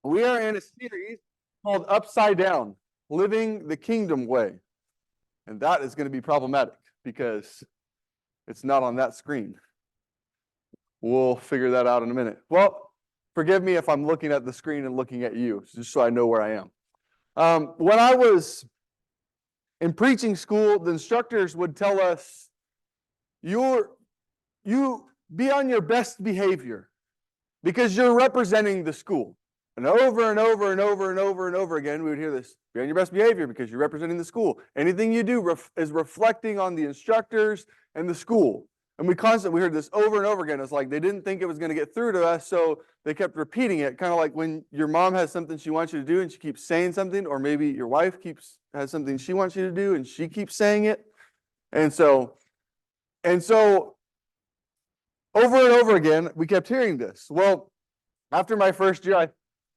We are in a series called Upside Down, Living the Kingdom Way. And that is going to be problematic because it's not on that screen. We'll figure that out in a minute. Well, forgive me if I'm looking at the screen and looking at you, just so I know where I am. When I was in preaching school, the instructors would tell us, you be on your best behavior because you're representing the school. And over and over and over and over and over again, we would hear this, be on your best behavior because you're representing the school. Anything you do is reflecting on the instructors and the school. And we heard this over and over again. It's like they didn't think it was going to get through to us, so they kept repeating it, kind of like when your mom has something she wants you to do and she keeps saying something, or maybe your wife has something she wants you to do and she keeps saying it. And so over and over again, we kept hearing this. Well, after my first year, I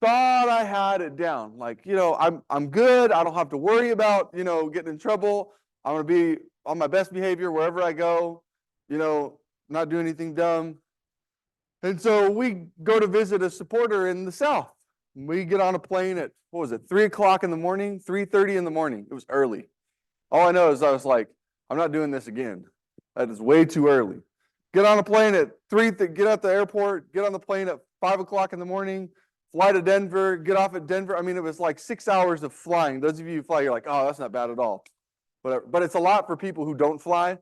thought I had it down. Like, I'm good. I don't have to worry about, getting in trouble. I'm going to be on my best behavior wherever I go, not do anything dumb. And so we go to visit a supporter in the South. We get on a plane at, 3 o'clock in the morning, 3:30 in the morning. It was early. All I know is I was like, I'm not doing this again. That is way too early. Get on a plane at 3, get at the airport, get on the plane at 5 o'clock in the morning, fly to Denver, get off at Denver. I mean, it was like 6 hours of flying. Those of you who fly, you're like, oh, that's not bad at all. But it's a lot for people who don't fly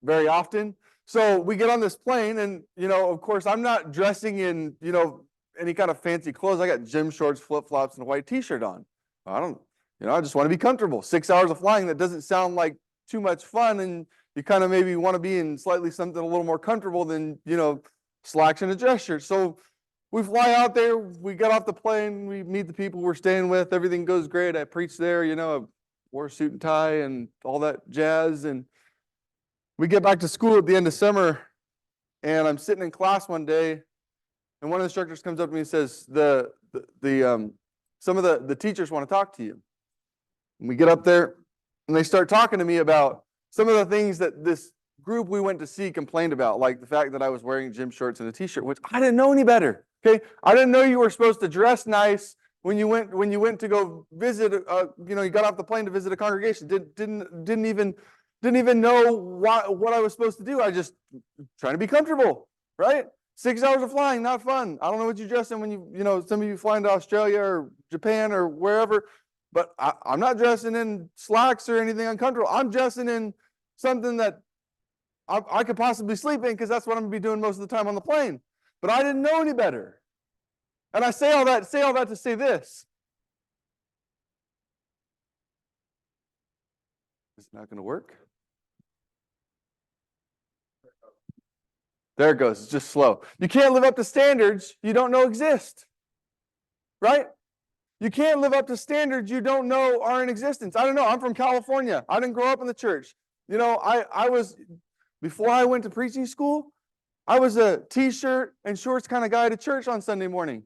very often. So we get on this plane and, of course, I'm not dressing in, any kind of fancy clothes. I got gym shorts, flip-flops, and a white t-shirt on. I just want to be comfortable. 6 hours of flying, that doesn't sound like too much fun, and you kind of maybe want to be in slightly something a little more comfortable than, slacks and a dress shirt. So we fly out there, we get off the plane, we meet the people we're staying with, everything goes great. I preach there, I wore a suit and tie and all that jazz. And we get back to school at the end of summer, and I'm sitting in class one day, and one of the instructors comes up to me and says, some of the teachers want to talk to you. And we get up there, and they start talking to me about some of the things that this group we went to see complained about, like the fact that I was wearing gym shorts and a t-shirt, which I didn't know any better. Okay, I didn't know you were supposed to dress nice when you went to go visit. You got off the plane to visit a congregation. Didn't even know what I was supposed to do. I just trying to be comfortable, right? 6 hours of flying, not fun. I don't know what you dress in when some of you flying to Australia or Japan or wherever. But I'm not dressing in slacks or anything uncomfortable. I'm dressing in something that I could possibly sleep in because that's what I'm going to be doing most of the time on the plane. But I didn't know any better. And I say all that to say this. Is it not going to work? There it goes. It's just slow. You can't live up to standards you don't know exist. Right? You can't live up to standards you don't know are in existence. I don't know. I'm from California. I didn't grow up in the church. I was, before I went to preaching school, I was a t-shirt and shorts kind of guy to church on Sunday morning.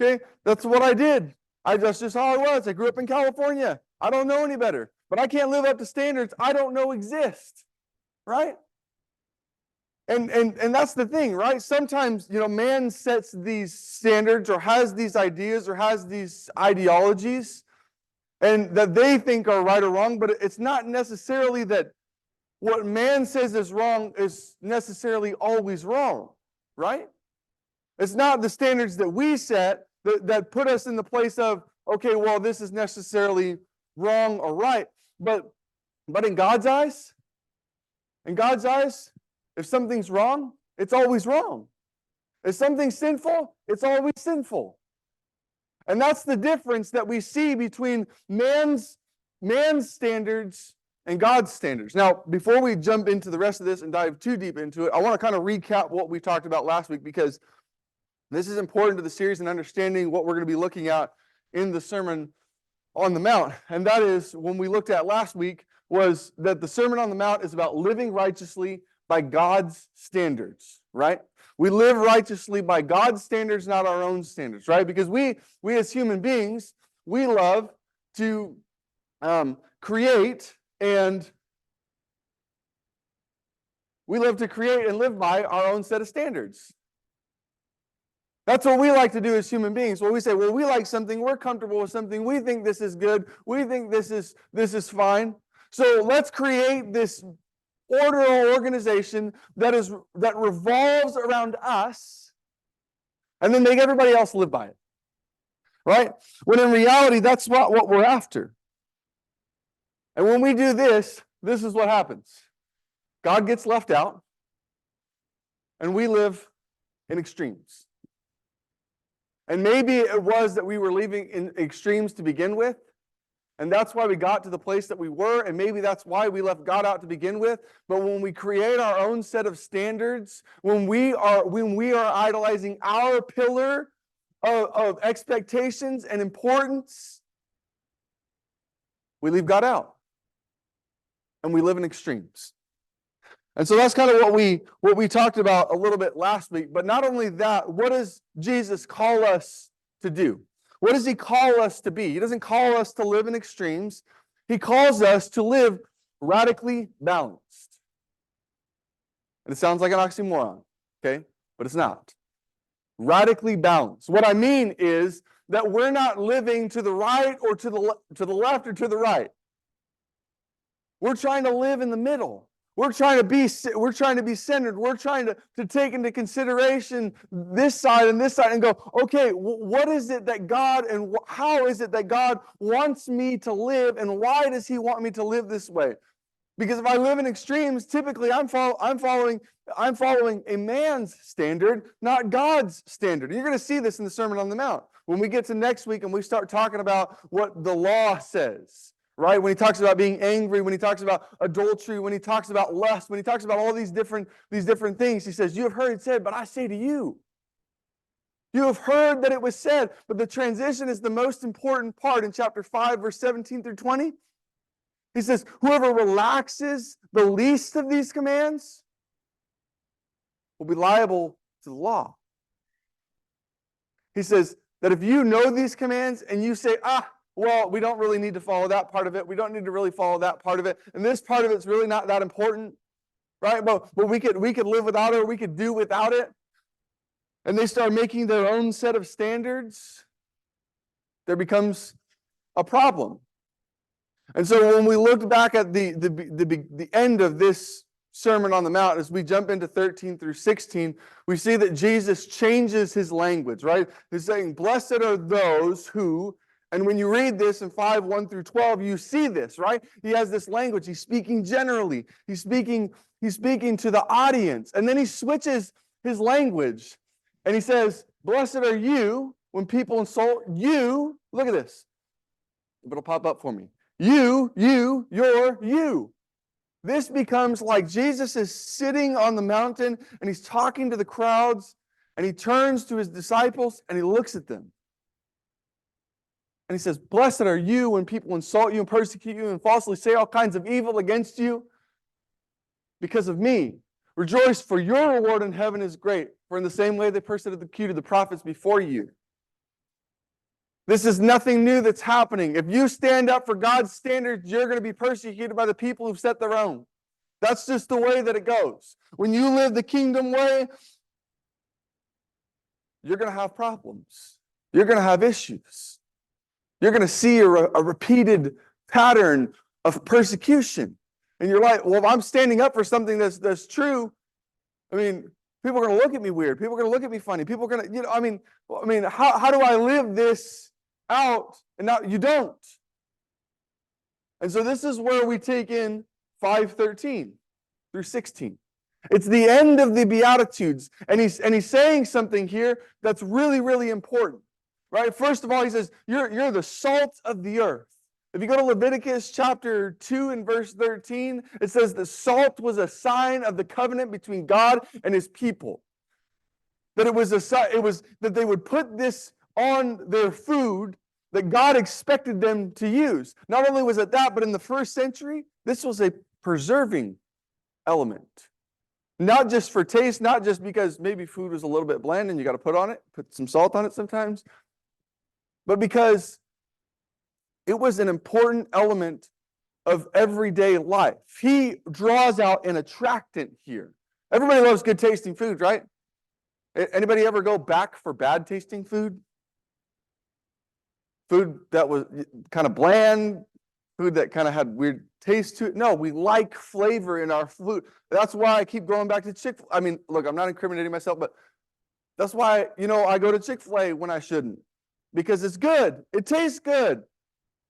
Okay? That's what I did. That's just how I was. I grew up in California. I don't know any better. But I can't live up to standards I don't know exist. Right? And that's the thing, right? Sometimes, man sets these standards or has these ideas or has these ideologies and that they think are right or wrong, but it's not necessarily that what man says is wrong is necessarily always wrong, right? It's not the standards that we set that put us in the place of, okay, well, this is necessarily wrong or right. But in God's eyes, if something's wrong, it's always wrong. If something's sinful, it's always sinful. And that's the difference that we see between man's standards and God's standards. Now, before we jump into the rest of this and dive too deep into it, I want to kind of recap what we talked about last week because this is important to the series and understanding what we're going to be looking at in the Sermon on the Mount. And that is, when we looked at last week, was that the Sermon on the Mount is about living righteously by God's standards, right? We live righteously by God's standards, not our own standards, right? Because we as human beings, we love to create and live by our own set of standards. That's what we like to do as human beings. Well, we say, well, we like something, we're comfortable with something, we think this is good, we think this is fine. So let's create this order or organization that revolves around us, and then make everybody else live by it. Right? When in reality, that's not what we're after. And when we do this, this is what happens. God gets left out, and we live in extremes. And maybe it was that we were living in extremes to begin with, and that's why we got to the place that we were, and maybe that's why we left God out to begin with. But when we create our own set of standards, when we are idolizing our pillar of expectations and importance, we leave God out, and we live in extremes. And so that's kind of what we talked about a little bit last week. But not only that, what does Jesus call us to do? What does he call us to be? He doesn't call us to live in extremes. He calls us to live radically balanced. And it sounds like an oxymoron, okay? But it's not. Radically balanced. What I mean is that we're not living to the right or to the left or to the right. We're trying to live in the middle. We're trying to be centered. We're trying to take into consideration this side and go, okay, what is it that God and how is it that God wants me to live, and why does he want me to live this way? Because if I live in extremes, typically I'm following a man's standard, not God's standard. You're going to see this in the Sermon on the Mount when we get to next week and we start talking about what the law says. Right? When he talks about being angry, when he talks about adultery, when he talks about lust, when he talks about all these different things, he says, you have heard it said, but I say to you. You have heard that it was said, but the transition is the most important part in chapter 5, verse 17 through 20. He says, whoever relaxes the least of these commands will be liable to the law. He says that if you know these commands and you say, well, we don't really need to follow that part of it. We don't need to really follow that part of it. And this part of it's really not that important, right? But we could live without it, or we could do without it. And they start making their own set of standards. There becomes a problem. And so when we look back at the end of this Sermon on the Mount, as we jump into 13 through 16, we see that Jesus changes his language, right? He's saying, blessed are those who... And when you read this in 5, 1 through 12, you see this, right? He has this language. He's speaking generally. He's speaking to the audience. And then he switches his language. And he says, blessed are you when people insult you. Look at this. It'll pop up for me. You're you. This becomes like Jesus is sitting on the mountain and he's talking to the crowds, and he turns to his disciples and he looks at them. And he says, blessed are you when people insult you and persecute you and falsely say all kinds of evil against you because of me. Rejoice, for your reward in heaven is great. For in the same way they persecuted the prophets before you. This is nothing new that's happening. If you stand up for God's standards, you're going to be persecuted by the people who've set their own. That's just the way that it goes. When you live the kingdom way, you're going to have problems. You're going to have issues. You're going to see a repeated pattern of persecution. And you're like, well, if I'm standing up for something that's true, I mean, people are going to look at me weird. People are going to look at me funny. People are going to, I mean, how do I live this out? And now you don't. And so this is where we take in 5:13 through 16. It's the end of the Beatitudes. And he's saying something here that's really, really important. Right? First of all, he says, you're the salt of the earth. If you go to Leviticus chapter 2 and verse 13, it says the salt was a sign of the covenant between God and his people. That it was that they would put this on their food that God expected them to use. Not only was it that, but in the first century, this was a preserving element. Not just for taste, not just because maybe food was a little bit bland and you got to put some salt on it sometimes, but because it was an important element of everyday life. He draws out an attractant here. Everybody loves good tasting food, right? Anybody ever go back for bad tasting food? Food that was kind of bland, food that kind of had weird taste to it. No, we like flavor in our food. That's why I keep going back to Chick-fil-A. I mean, look, I'm not incriminating myself, but that's why, I go to Chick-fil-A when I shouldn't, because it's good. It tastes good.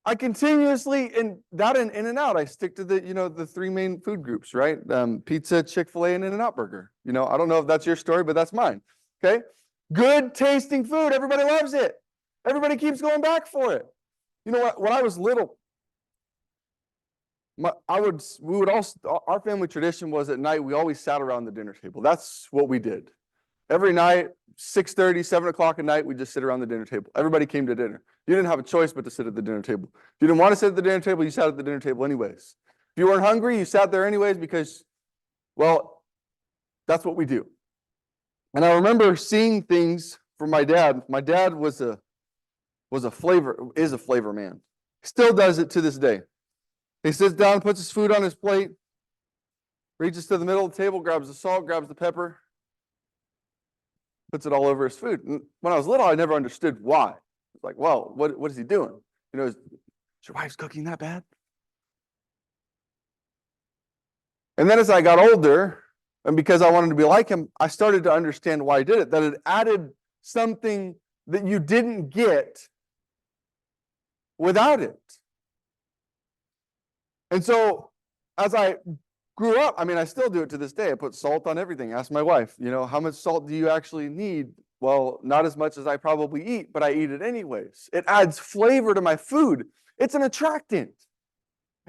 I continuously, In-N-Out, I stick to the three main food groups, right? Pizza, Chick-fil-A, and In-N-Out Burger. I don't know if that's your story, but that's mine. Okay? Good tasting food. Everybody loves it. Everybody keeps going back for it. You know what? When I was little, our family tradition was at night, we always sat around the dinner table. That's what we did. Every night, 6:30, 7 o'clock at night, we just sit around the dinner table. Everybody came to dinner. You didn't have a choice but to sit at the dinner table. If you didn't want to sit at the dinner table, you sat at the dinner table anyways. If you weren't hungry, you sat there anyways because, well, that's what we do. And I remember seeing things from my dad. My dad is a flavor man. Still does it to this day. He sits down, puts his food on his plate, reaches to the middle of the table, grabs the salt, grabs the pepper, puts it all over his food. And when I was little, I never understood why. It's like, well, what is he doing? Is your wife's cooking that bad? And then as I got older, and because I wanted to be like him, I started to understand why he did it, that it added something that you didn't get without it. And so as I grew up, I still do it to this day. I put salt on everything. Ask my wife, how much salt do you actually need? Well, not as much as I probably eat, but I eat it anyways. It adds flavor to my food. It's an attractant.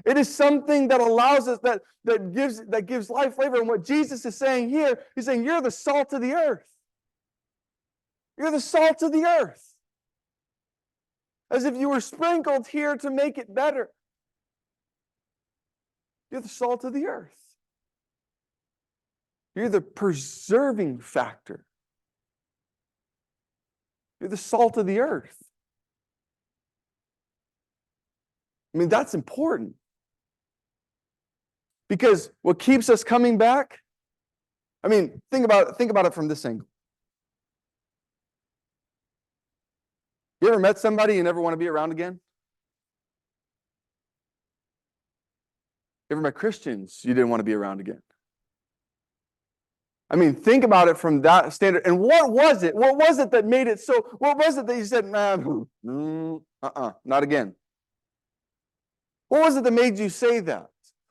It is something that allows us, that gives life flavor. And what Jesus is saying here, he's saying, you're the salt of the earth. You're the salt of the earth. As if you were sprinkled here to make it better. You're the salt of the earth. You're the preserving factor. You're the salt of the earth. That's important. Because what keeps us coming back, think about it from this angle. You ever met somebody you never want to be around again? You ever met Christians you didn't want to be around again? Think about it from that standard. And what was it? What was it that made it so? What was it that you said, not again? What was it that made you say that?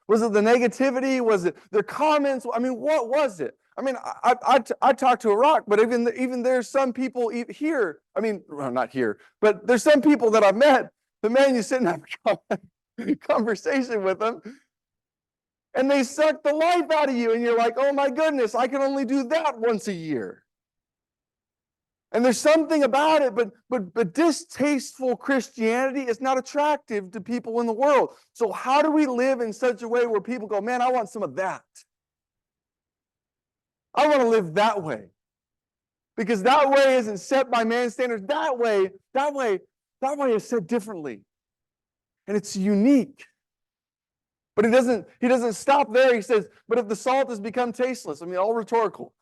Was it the negativity? Was it their comments? What was it? I talked to a rock, but even there's some people here. Well, not here, but there's some people that I've met. The man, you sit and have a conversation with them, and they suck the life out of you, and you're like, oh my goodness, I can only do that once a year. And there's something about it, but distasteful Christianity is not attractive to people in the world. So how do we live in such a way where people go, man, I want some of that. I want to live that way. Because that way isn't set by man's standards. That way is set differently. And it's unique. But he doesn't stop there. He says, but if the salt has become tasteless, all rhetorical,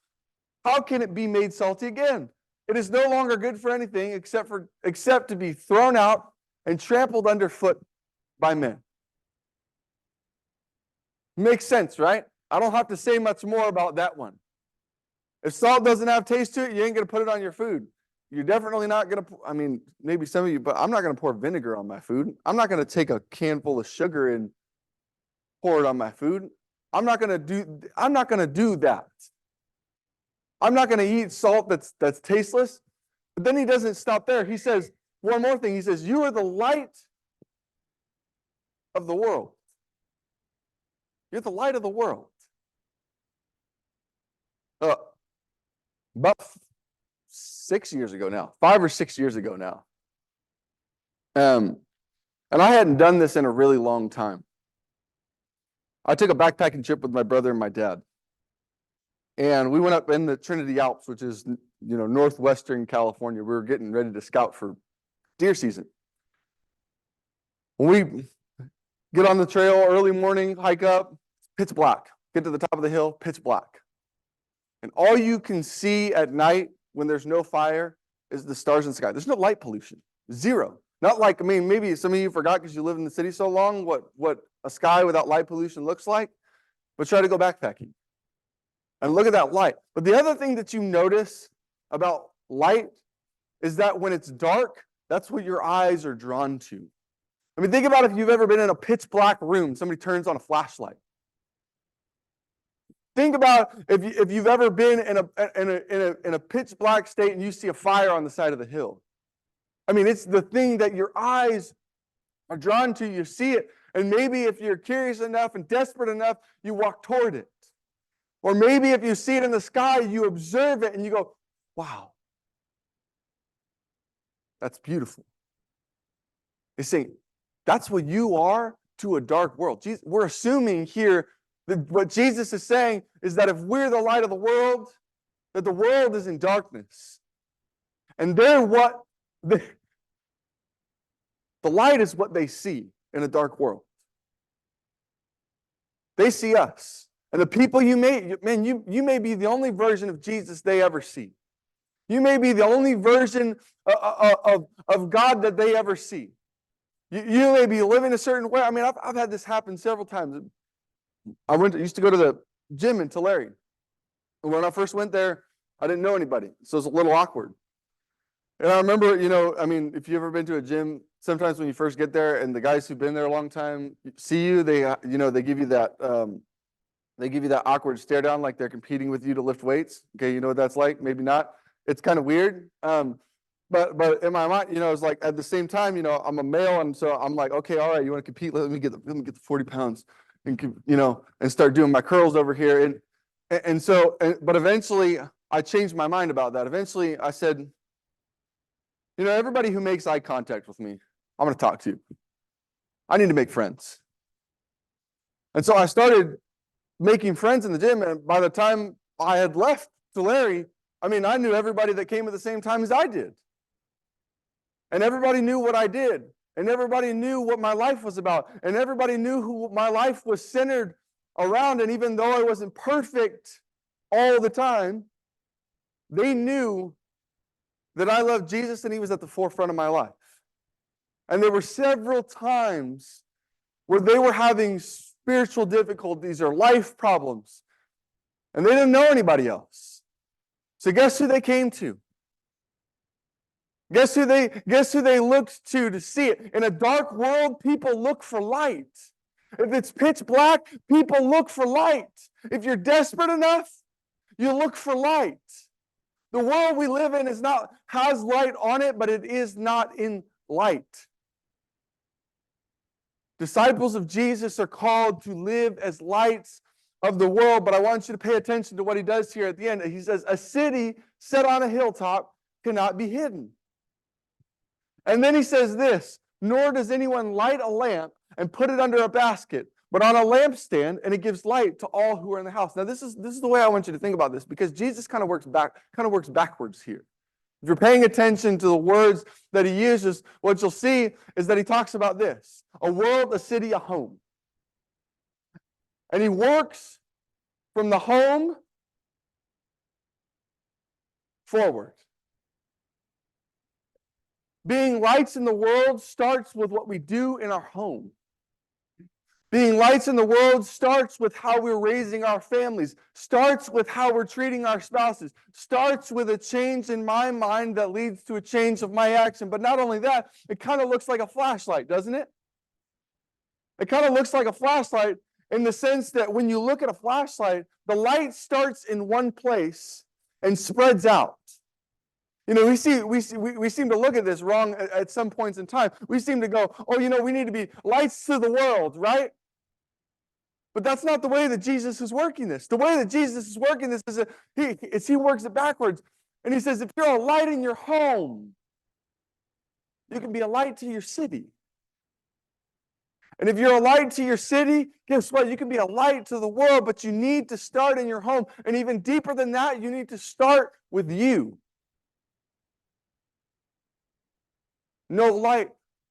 how can it be made salty again? It is no longer good for anything except to be thrown out and trampled underfoot by men. Makes sense, right? I don't have to say much more about that one. If salt doesn't have taste to it, you ain't going to put it on your food. You're definitely not going to, maybe some of you, but I'm not going to pour vinegar on my food. I'm not going to take a can full of sugar and pour it on my food. I'm not going to do that. I'm not going to eat salt that's tasteless. But then he doesn't stop there. He says one more thing. He says, you are the light of the world. You're the light of the world. About 6 years ago now, 5 or 6 years ago now. And I hadn't done this in a really long time. I took a backpacking trip with my brother and my dad. And we went up in the Trinity Alps, which is, northwestern California. We were getting ready to scout for deer season. When we get on the trail early morning, hike up, pitch black. Get to the top of the hill, pitch black. And all you can see at night when there's no fire is the stars in the sky. There's no light pollution. Zero. Not like, I mean, maybe some of you forgot because you live in the city so long what a sky without light pollution looks like, but try to go backpacking and look at that light. But the other thing that you notice about light is that when it's dark, that's what your eyes are drawn to. I mean, think about if you've ever been in a pitch black room, somebody turns on a flashlight. Think about if you've ever been in a pitch black state and you see a fire on the side of the hill. I mean, it's the thing that your eyes are drawn to. You see it, and maybe if you're curious enough and desperate enough, you walk toward it. Or maybe if you see it in the sky, you observe it and you go, wow, that's beautiful. He's saying, that's what you are to a dark world. We're assuming here that what Jesus is saying is that if we're the light of the world, that the world is in darkness. And the light is what they see in a dark world. They see us. And the people you may be the only version of Jesus they ever see. You may be the only version of God that they ever see. You may be living a certain way. I mean, I've had this happen several times. I used to go to the gym in Tulare. And when I first went there, I didn't know anybody. So it was a little awkward. And I remember, I mean, if you've ever been to a gym, sometimes when you first get there and the guys who've been there a long time see you, they give you that awkward stare down like they're competing with you to lift weights. Okay, you know what that's like? Maybe not. It's kind of weird. But in my mind, it's like at the same time, I'm a male, and so I'm like, okay, all right, you want to compete? Let me get the 40 pounds, and and start doing my curls over here, but eventually I changed my mind about that. Eventually, I said, everybody who makes eye contact with me, I'm going to talk to. I need to make friends, and so I started making friends in the gym, and by the time I had left Tulare, I mean, I knew everybody that came at the same time as I did. And everybody knew what I did. And everybody knew what my life was about. And everybody knew who my life was centered around. And even though I wasn't perfect all the time, they knew that I loved Jesus and he was at the forefront of my life. And there were several times where they were having spiritual difficulties or life problems. And they didn't know anybody else. So guess who they came to? Guess who they looked to see it? In a dark world, people look for light. If it's pitch black, people look for light. If you're desperate enough, you look for light. The world we live in has light on it, but it is not in light. Disciples of Jesus are called to live as lights of the world, but I want you to pay attention to what he does here at the end. He says, a city set on a hilltop cannot be hidden. And then he says this, nor does anyone light a lamp and put it under a basket, but on a lampstand, and it gives light to all who are in the house. Now, this is the way I want you to think about this, because Jesus kind of works backwards here. If you're paying attention to the words that he uses, what you'll see is that he talks about this: a world, a city, a home. And he works from the home forward. Being lights in the world starts with what we do in our home. Being lights in the world starts with how we're raising our families, starts with how we're treating our spouses, starts with a change in my mind that leads to a change of my action. But not only that, it kind of looks like a flashlight, doesn't it? It kind of looks like a flashlight in the sense that when you look at a flashlight, the light starts in one place and spreads out. We seem to look at this wrong at some points in time. We seem to go, we need to be lights to the world, right? But that's not the way that Jesus is working this. The way that Jesus is working this is he works it backwards. And he says, if you're a light in your home, you can be a light to your city. And if you're a light to your city, guess what? You can be a light to the world, but you need to start in your home. And even deeper than that, you need to start with you. No light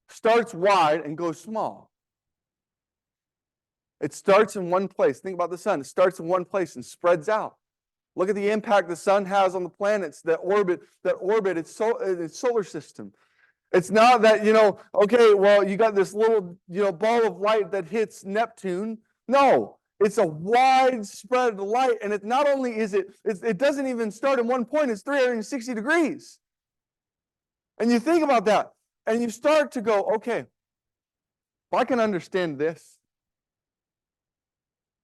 starts wide and goes small. It starts in one place. Think about the sun. It starts in one place and spreads out. Look at the impact the sun has on the planets that orbit its solar system. It's not that, okay, well, you got this little, ball of light that hits Neptune. No, it's a widespread light. And it not only is it doesn't even start in one point, it's 360 degrees. And you think about that, and you start to go, okay, if I can understand this,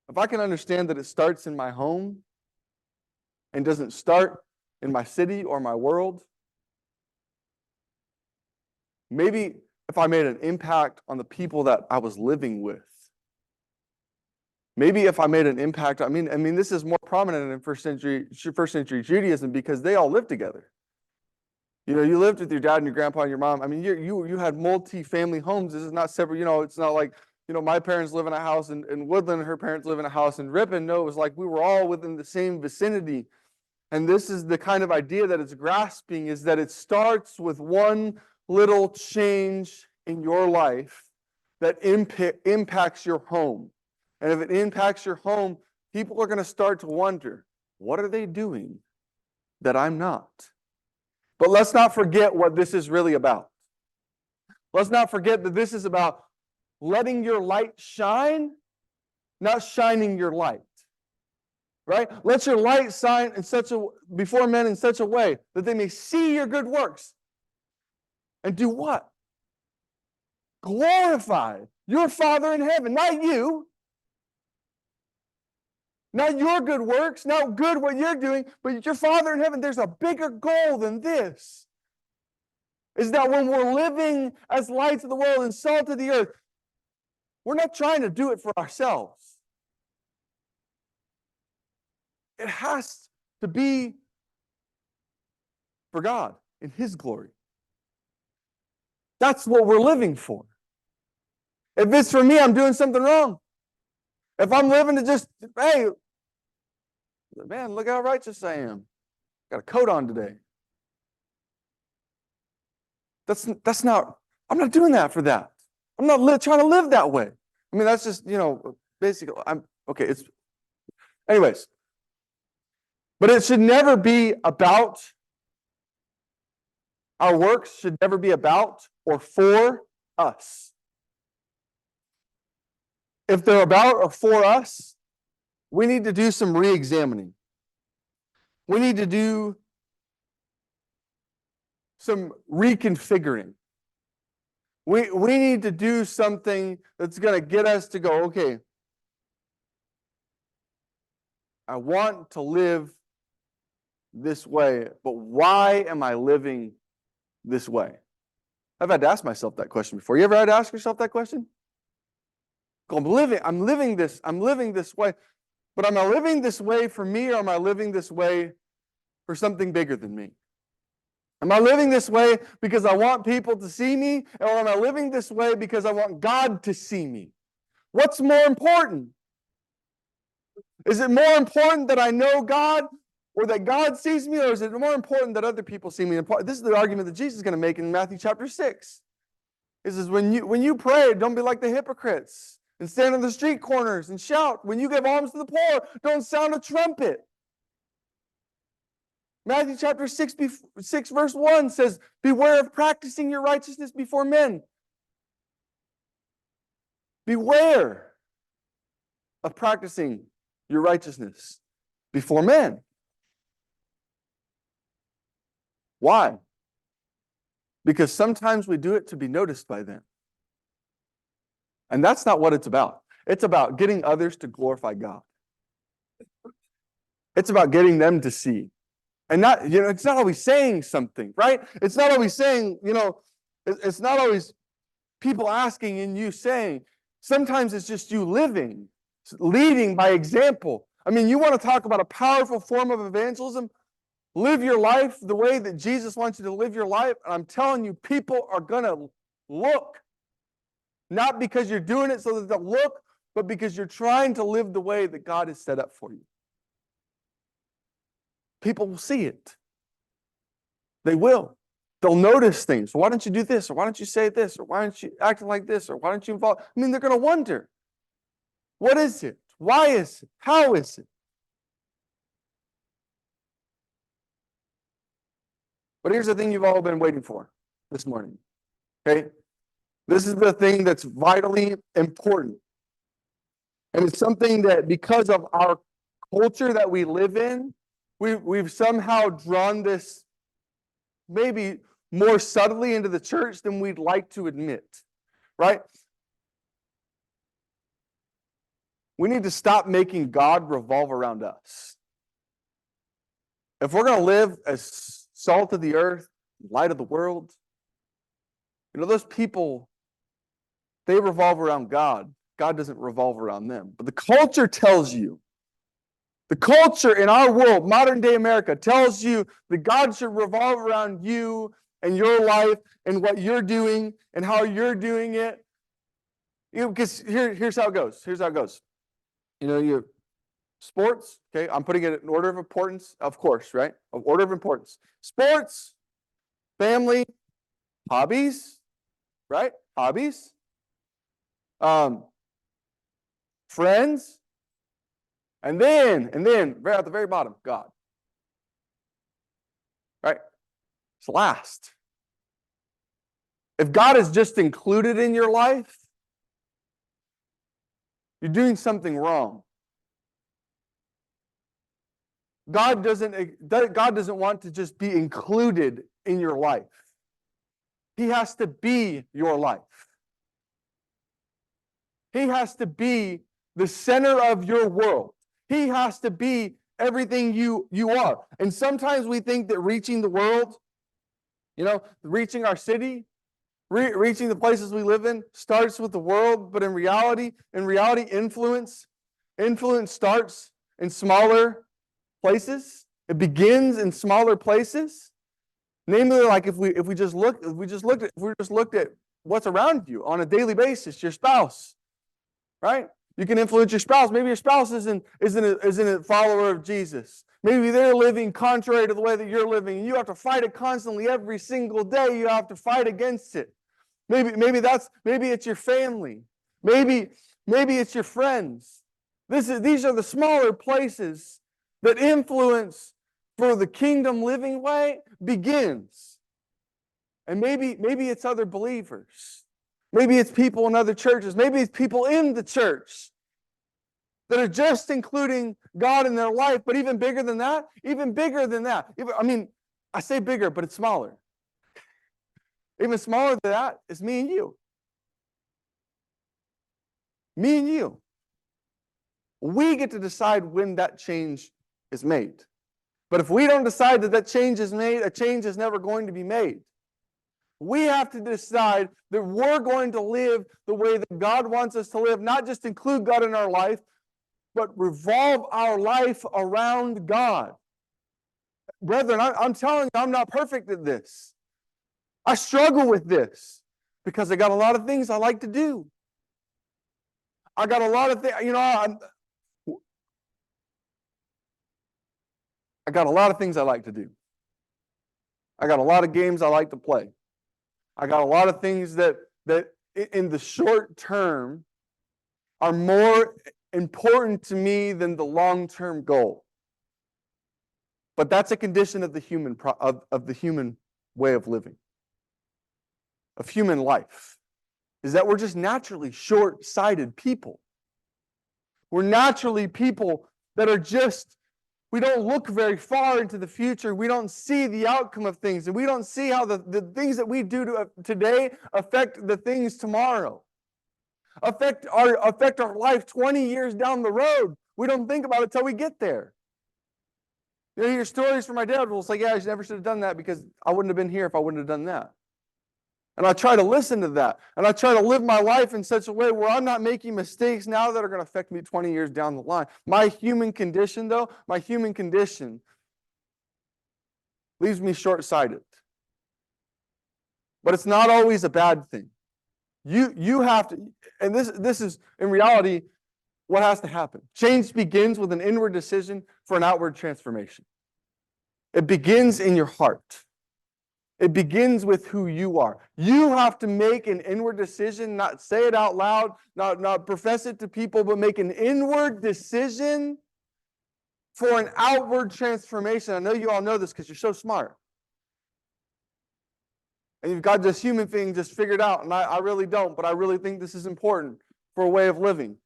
if I can understand that it starts in my home and doesn't start in my city or my world, maybe if I made an impact on the people that I was living with, maybe if I made an impact, I mean, this is more prominent in first century Judaism because they all lived together. You lived with your dad and your grandpa and your mom. I mean, you had multi-family homes. This is not separate. It's not like, my parents live in a house in Woodland and her parents live in a house in Ripon. No, it was like we were all within the same vicinity. And this is the kind of idea that it's grasping, is that it starts with one little change in your life that impacts your home. And if it impacts your home, people are going to start to wonder, what are they doing that I'm not? But let's not forget what this is really about. Let's not forget that this is about letting your light shine, not shining your light. Right? Let your light shine before men in such a way that they may see your good works. And do what? Glorify your Father in heaven, not you. Not your good works, not good what you're doing, but your Father in heaven. There's a bigger goal than this. Is that when we're living as lights of the world and salt of the earth, we're not trying to do it for ourselves. It has to be for God in His glory. That's what we're living for. If it's for me, I'm doing something wrong. If I'm living to just, hey, man, look how righteous I am. Got a coat on today. That's not, I'm not doing that for that. I'm not trying to live that way. I mean, that's just, basically, anyways. But it should never be about, our works should never be about or for us. If they're about or for us, we need to do some re-examining. We need to do some reconfiguring. We need to do something that's going to get us to go, okay, I want to live this way, but why am I living this way? I've had to ask myself that question before. You ever had to ask yourself that question? I'm living this way, but am I living this way for me, or am I living this way for something bigger than me? Am I living this way because I want people to see me, or am I living this way because I want God to see me? What's more important? Is it more important that I know God or that God sees me, or is it more important that other people see me? This is the argument that Jesus is going to make in Matthew chapter 6. It says, when you pray, don't be like the hypocrites and stand on the street corners and shout. When you give alms to the poor, don't sound a trumpet. Matthew chapter 6 verse 1 says, beware of practicing your righteousness before men. Beware of practicing your righteousness before men. Why? Because sometimes we do it to be noticed by them. And that's not what it's about. It's about getting others to glorify God. It's about getting them to see. And not, it's not always saying something, right? It's not always saying, it's not always people asking and you saying. Sometimes it's just you living, leading by example. I mean, you want to talk about a powerful form of evangelism? Live your life the way that Jesus wants you to live your life. And I'm telling you, people are going to look. Not because you're doing it so that they'll look, but because you're trying to live the way that God has set up for you. People will see it. They will. They'll notice things. Why don't you do this? Or why don't you say this? Or why aren't you acting like this? Or why don't you involve? I mean, they're going to wonder. What is it? Why is it? How is it? But here's the thing you've all been waiting for this morning. Okay? This is the thing that's vitally important. And it's something that because of our culture that we live in, we've somehow drawn this maybe more subtly into the church than we'd like to admit, right? We need to stop making God revolve around us. If we're going to live as salt of the earth, light of the world, those people, they revolve around God. God doesn't revolve around them. But the culture tells you, the culture in our world, modern day America, tells you that God should revolve around you and your life and what you're doing and how you're doing it. Because here's how it goes. Here's how it goes. Your sports, okay, I'm putting it in order of importance, of course, right? Of order of importance. Sports, family, hobbies, right? Hobbies. Friends. And then, right at the very bottom, God. Right? It's last. If God is just included in your life, you're doing something wrong. God doesn't want to just be included in your life. He has to be your life. He has to be the center of your world. He has to be everything you are. And sometimes we think that reaching the world, reaching our city, reaching the places we live in starts with the world, but in reality, influence starts in smaller places. It begins in smaller places. Namely, like if we just looked at what's around you on a daily basis, your spouse, right? You can influence your spouse. Maybe your spouse isn't a follower of Jesus. Maybe they're living contrary to the way that you're living, and you have to fight it constantly every single day. You have to fight against it. Maybe it's your family. Maybe it's your friends. These are the smaller places that influence for the kingdom living way begins. And maybe it's other believers. Maybe it's people in other churches. Maybe it's people in the church that are just including God in their life. But even bigger than that, I say bigger, but it's smaller. Even smaller than that is me and you. Me and you. We get to decide when that change is made. But if we don't decide that change is made, a change is never going to be made. We have to decide that we're going to live the way that God wants us to live, not just include God in our life, but revolve our life around God. Brethren, I'm telling you, I'm not perfect at this. I struggle with this because I got a lot of things I like to do. I got a lot of things, I got a lot of things I like to do. I got a lot of games I like to play. I got a lot of things that in the short term are more important to me than the long-term goal. But that's a condition of the human way of living, of human life, is that we're just naturally short-sighted people. We're naturally people that are just, we don't look very far into the future. We don't see the outcome of things, and we don't see how the things that we do today affect the things tomorrow, affect our life 20 years down the road. We don't think about it till we get there. You hear stories from my dad. Well, it's like, yeah, I never should have done that because I wouldn't have been here if I wouldn't have done that. And I try to listen to that. And I try to live my life in such a way where I'm not making mistakes now that are going to affect me 20 years down the line. My human condition leaves me short-sighted. But it's not always a bad thing. You have to, and this is, in reality, what has to happen. Change begins with an inward decision for an outward transformation. It begins in your heart. It begins with who you are. You have to make an inward decision, not say it out loud, not profess it to people, but make an inward decision for an outward transformation. I know you all know this because you're so smart. And you've got this human thing just figured out, and I really don't, but I really think this is important for a way of living.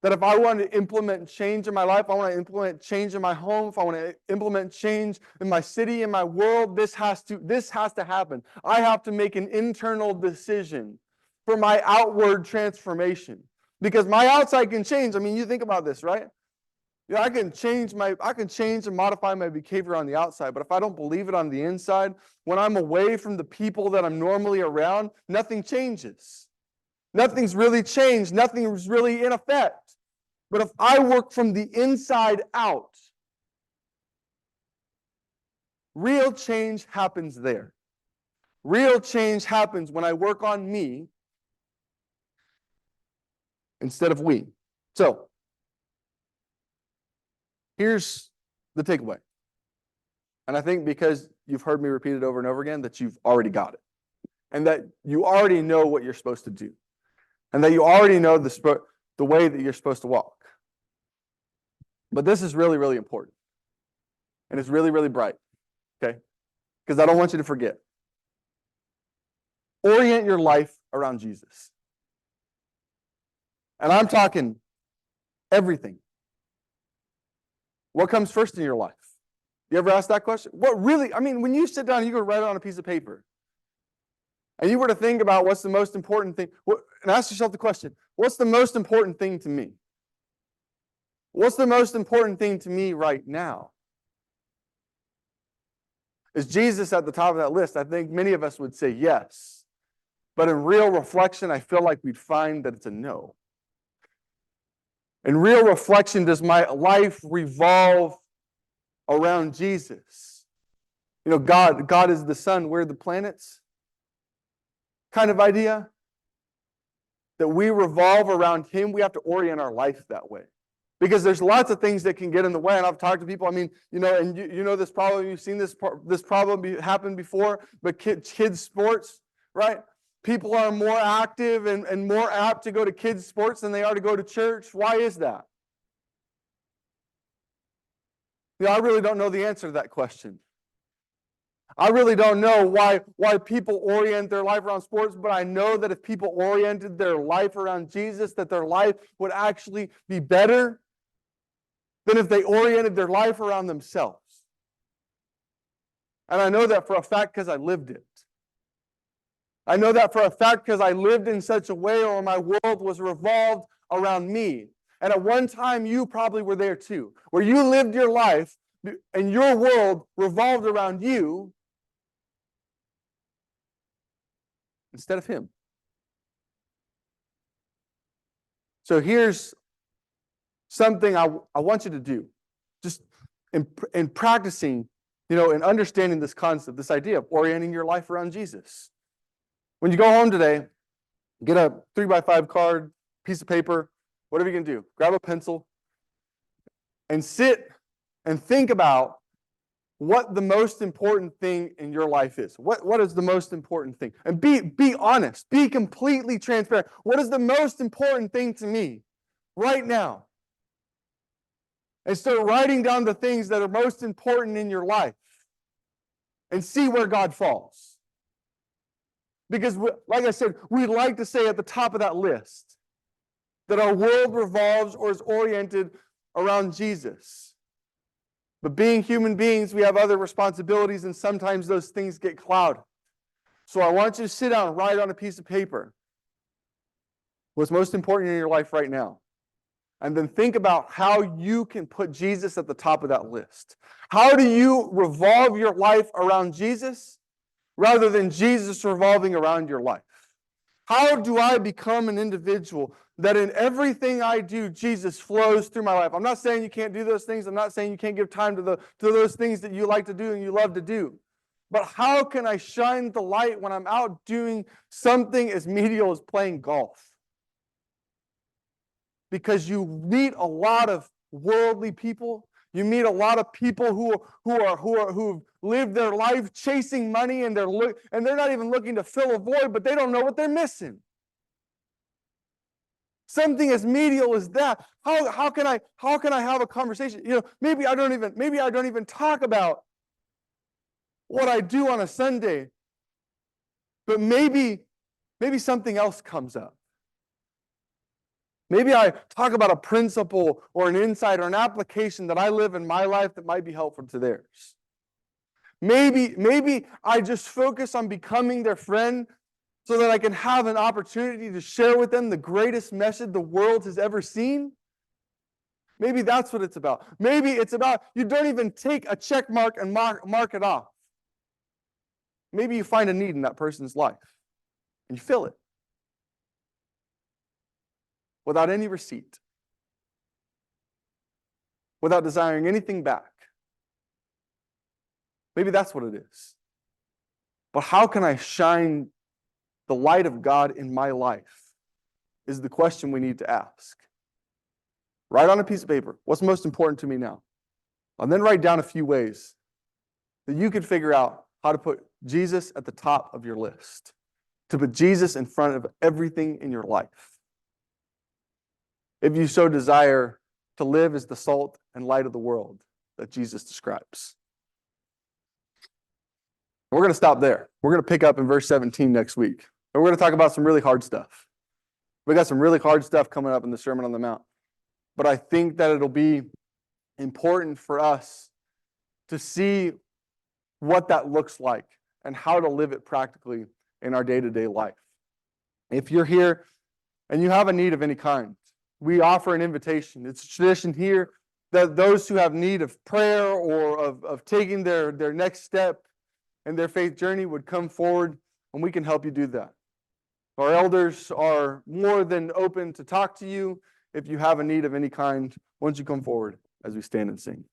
That if I want to implement change in my life, I want to implement change in my home, if I want to implement change in my city, in my world, this has to happen. I have to make an internal decision for my outward transformation. Because my outside can change. I mean, you think about this, right? Yeah, I can change and modify my behavior on the outside, but if I don't believe it on the inside, when I'm away from the people that I'm normally around, nothing changes. Nothing's really changed. Nothing's really in effect. But if I work from the inside out, real change happens there. Real change happens when I work on me instead of we. So, here's the takeaway. And I think because you've heard me repeat it over and over again, that you've already got it. And that you already know what you're supposed to do. And that you already know the way that you're supposed to walk. But this is really, really important. And it's really, really bright. Okay? Because I don't want you to forget. Orient your life around Jesus. And I'm talking everything. What comes first in your life? You ever ask that question? What really, I mean, when you sit down, you go write it on a piece of paper. And you were to think about what's the most important thing, and ask yourself the question, what's the most important thing to me? What's the most important thing to me right now? Is Jesus at the top of that list? I think many of us would say yes. But in real reflection, I feel like we'd find that it's a no. In real reflection, does my life revolve around Jesus? You know, God is the sun, we're the planets. Kind of idea. That we revolve around Him, we have to orient our life that way. Because there's lots of things that can get in the way, and I've talked to people, I mean, you know, and you know this problem, you've seen this problem happen before, but kids sports, right? People are more active and more apt to go to kids' sports than they are to go to church. Why is that? You know, I really don't know the answer to that question. I really don't know why people orient their life around sports, but I know that if people oriented their life around Jesus, that their life would actually be better than if they oriented their life around themselves. And I know that for a fact because I lived it. I know that for a fact because I lived in such a way where my world was revolved around me. And at one time, you probably were there too, where you lived your life and your world revolved around you instead of Him. So here's something I want you to do, just in practicing, you know, in understanding this concept, this idea of orienting your life around Jesus. When you go home today, get a 3x5 card, piece of paper, whatever you can do. Grab a pencil and sit and think about what the most important thing in your life is. What is the most important thing? And be honest. Be completely transparent. What is the most important thing to me right now? And start writing down the things that are most important in your life and see where God falls. Because, like I said, we'd like to say at the top of that list that our world revolves or is oriented around Jesus. But being human beings, we have other responsibilities, and sometimes those things get clouded. So I want you to sit down and write on a piece of paper what's most important in your life right now. And then think about how you can put Jesus at the top of that list. How do you revolve your life around Jesus rather than Jesus revolving around your life? How do I become an individual that in everything I do, Jesus flows through my life? I'm not saying you can't do those things. I'm not saying you can't give time to those things that you like to do and you love to do. But how can I shine the light when I'm out doing something as menial as playing golf? Because you meet a lot of worldly people. You meet a lot of people who've lived their life chasing money, and they're not even looking to fill a void, but they don't know what they're missing. Something as menial as that. How can I have a conversation? You know, maybe I don't even talk about what I do on a Sunday. But maybe something else comes up. Maybe I talk about a principle or an insight or an application that I live in my life that might be helpful to theirs. Maybe I just focus on becoming their friend so that I can have an opportunity to share with them the greatest message the world has ever seen. Maybe that's what it's about. Maybe it's about you don't even take a check mark and mark it off. Maybe you find a need in that person's life and you fill it without any receipt, without desiring anything back. Maybe that's what it is. But how can I shine the light of God in my life is the question we need to ask. Write on a piece of paper, what's most important to me now? And then write down a few ways that you could figure out how to put Jesus at the top of your list, to put Jesus in front of everything in your life. If you so desire to live as the salt and light of the world that Jesus describes. We're going to stop there. We're going to pick up in verse 17 next week. And we're going to talk about some really hard stuff. We got some really hard stuff coming up in the Sermon on the Mount. But I think that it'll be important for us to see what that looks like and how to live it practically in our day-to-day life. If you're here and you have a need of any kind, we offer an invitation. It's a tradition here that those who have need of prayer or of taking their next step in their faith journey would come forward, and we can help you do that. Our elders are more than open to talk to you if you have a need of any kind. Why don't you come forward as we stand and sing?